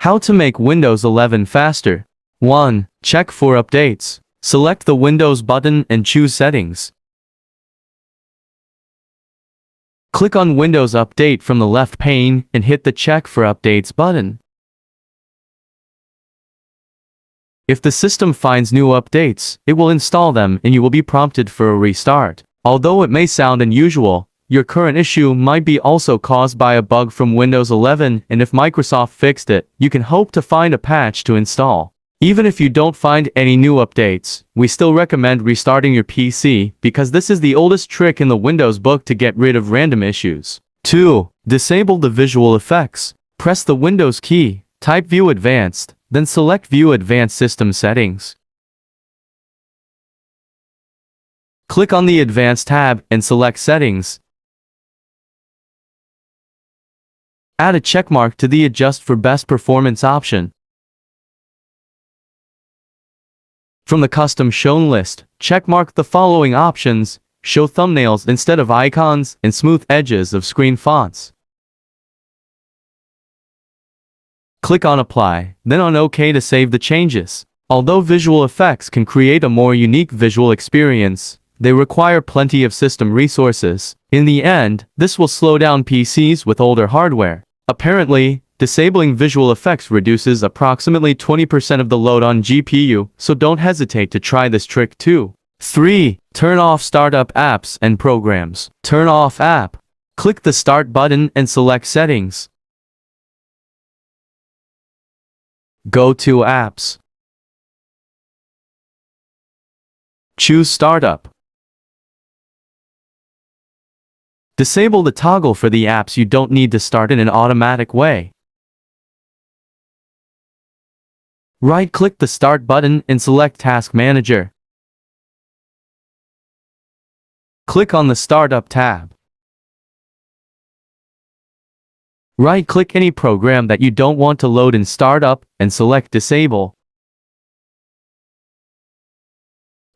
How to make Windows 11 faster. 1. Check for updates. Select the Windows button and choose Settings. Click on Windows Update from the left pane and hit the Check for Updates button. If the system finds new updates, it will install them and you will be prompted for a restart. Although it may sound unusual, your current issue might be also caused by a bug from Windows 11, and if Microsoft fixed it, you can hope to find a patch to install. Even if you don't find any new updates, we still recommend restarting your PC because this is the oldest trick in the Windows book to get rid of random issues. 2. Disable the visual effects. Press the Windows key, type View Advanced, then select View Advanced System Settings. Click on the Advanced tab and select Settings. Add a checkmark to the Adjust for Best Performance option. From the custom shown list, checkmark the following options: show thumbnails instead of icons and smooth edges of screen fonts. Click on Apply, then on OK to save the changes. Although visual effects can create a more unique visual experience, they require plenty of system resources. In the end, this will slow down PCs with older hardware. Apparently, disabling visual effects reduces approximately 20% of the load on GPU, so don't hesitate to try this trick too. 3. Turn off startup apps and programs. Turn off app. Click the Start button and select Settings. Go to Apps. Choose Startup. Disable the toggle for the apps you don't need to start in an automatic way. Right-click the Start button and select Task Manager. Click on the Startup tab. Right-click any program that you don't want to load in Startup and select Disable.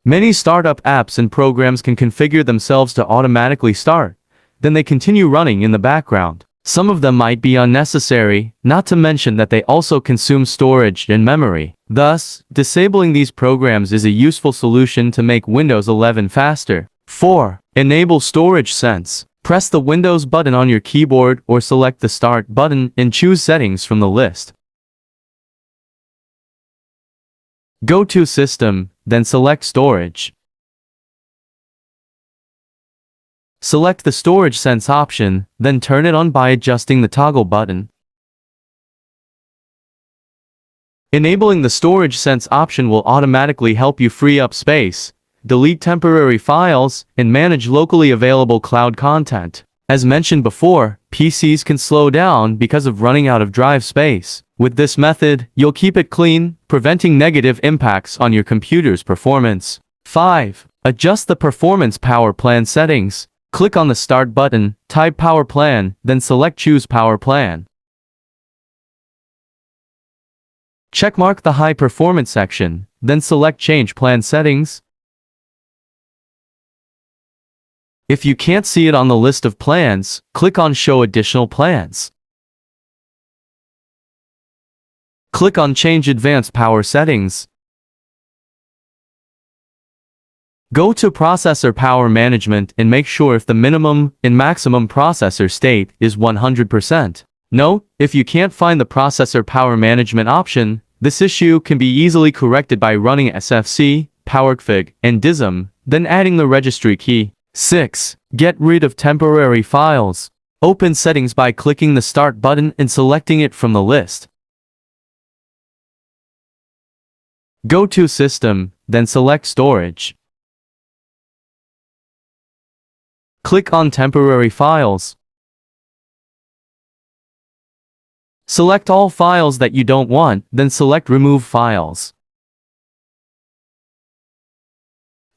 Many startup apps and programs can configure themselves to automatically start. Then they continue running in the background. Some of them might be unnecessary, not to mention that they also consume storage and memory. Thus, disabling these programs is a useful solution to make Windows 11 faster. 4. Enable Storage Sense. Press the Windows button on your keyboard or select the Start button and choose Settings from the list. Go to System, then select Storage. Select the Storage Sense option, then turn it on by adjusting the toggle button. Enabling the Storage Sense option will automatically help you free up space, delete temporary files, and manage locally available cloud content. As mentioned before, PCs can slow down because of running out of drive space. With this method, you'll keep it clean, preventing negative impacts on your computer's performance. 5. Adjust the Performance Power Plan settings. Click on the Start button, type Power Plan, then select Choose Power Plan. Checkmark the High Performance section, then select Change Plan Settings. If you can't see it on the list of plans, click on Show Additional Plans. Click on Change Advanced Power Settings. Go to Processor Power Management and make sure if the minimum and maximum processor state is 100%. Note, if you can't find the Processor Power Management option, this issue can be easily corrected by running SFC, PowerConfig, and DISM, then adding the registry key. 6. Get rid of temporary files. Open Settings by clicking the Start button and selecting it from the list. Go to System, then select Storage. Click on Temporary Files. Select all files that you don't want, then select Remove Files.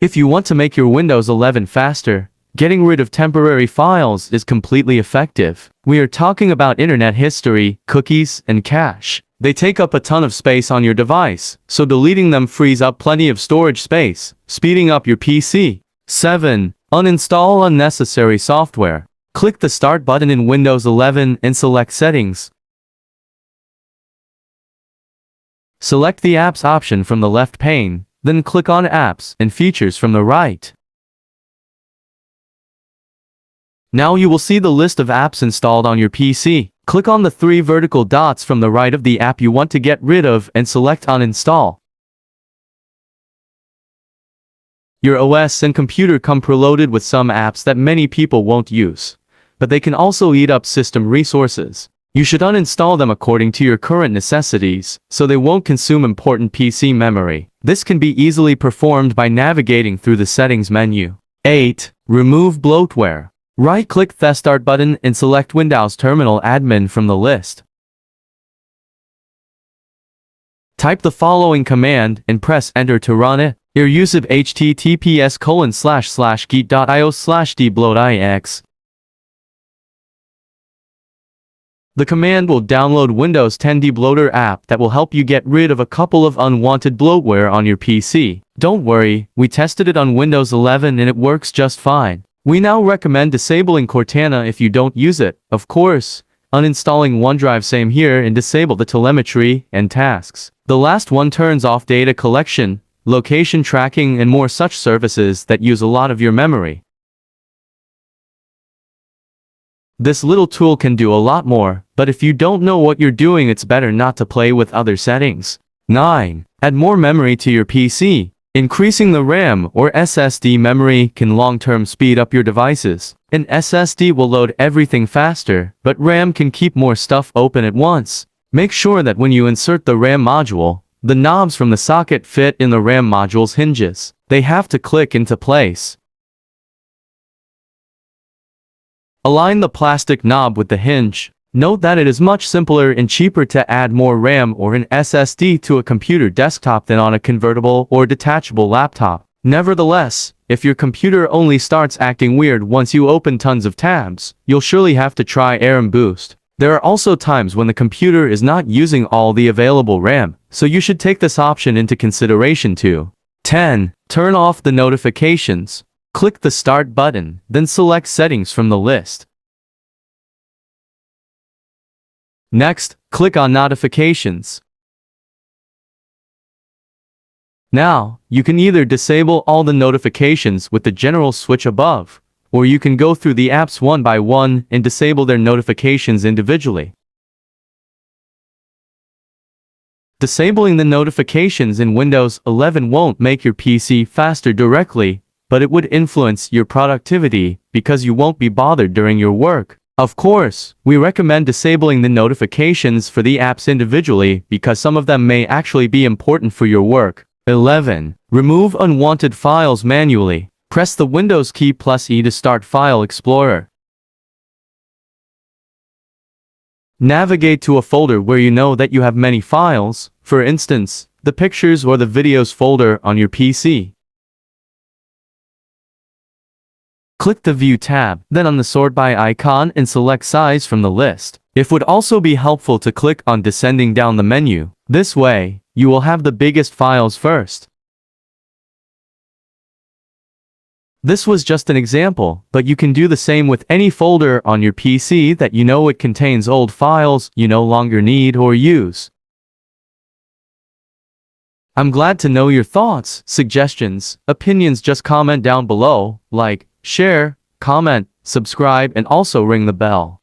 If you want to make your Windows 11 faster, getting rid of temporary files is completely effective. We are talking about internet history, cookies, and cache. They take up a ton of space on your device, so deleting them frees up plenty of storage space, speeding up your PC. 7. Uninstall unnecessary software. Click the Start button in Windows 11 and select Settings. Select the Apps option from the left pane, then click on Apps and Features from the right. Now you will see the list of apps installed on your PC. Click on the 3 vertical dots from the right of the app you want to get rid of and select Uninstall. Your OS and computer come preloaded with some apps that many people won't use, but they can also eat up system resources. You should uninstall them according to your current necessities, so they won't consume important PC memory. This can be easily performed by navigating through the Settings menu. 8. Remove bloatware. Right-click the Start button and select Windows Terminal Admin from the list. Type the following command and press Enter to run it. Your use of https://git.io/dbloatix. The command will download Windows 10 Debloater app that will help you get rid of a couple of unwanted bloatware on your PC. Don't worry, we tested it on Windows 11 and it works just fine. We now recommend disabling Cortana if you don't use it. Of course, uninstalling OneDrive same here and disable the telemetry and tasks. The last one turns off data collection, location tracking and more such services that use a lot of your memory. This little tool can do a lot more, but if you don't know what you're doing, it's better not to play with other settings. 9. Add more memory to your PC. Increasing the RAM or SSD memory can long-term speed up your devices. An SSD will load everything faster, but RAM can keep more stuff open at once. Make sure that when you insert the RAM module, the knobs from the socket fit in the RAM module's hinges. They have to click into place. Align the plastic knob with the hinge. Note that it is much simpler and cheaper to add more RAM or an SSD to a computer desktop than on a convertible or detachable laptop. Nevertheless, if your computer only starts acting weird once you open tons of tabs, you'll surely have to try RAM Boost. There are also times when the computer is not using all the available RAM, so you should take this option into consideration too. 10. Turn off the notifications. Click the Start button, then select Settings from the list. Next, click on Notifications. Now, you can either disable all the notifications with the general switch above, or you can go through the apps one by one and disable their notifications individually. Disabling the notifications in Windows 11 won't make your PC faster directly, but it would influence your productivity because you won't be bothered during your work. Of course, we recommend disabling the notifications for the apps individually because some of them may actually be important for your work. 11. Remove unwanted files manually. Press the Windows key plus E to start File Explorer. Navigate to a folder where you know that you have many files, for instance, the pictures or the videos folder on your PC. Click the View tab, then on the Sort By icon and select Size from the list. It would also be helpful to click on descending down the menu. This way, you will have the biggest files first. This was just an example, but you can do the same with any folder on your PC that you know it contains old files you no longer need or use. I'm glad to know your thoughts, suggestions, opinions. Just comment down below, like, share, comment, subscribe and also ring the bell.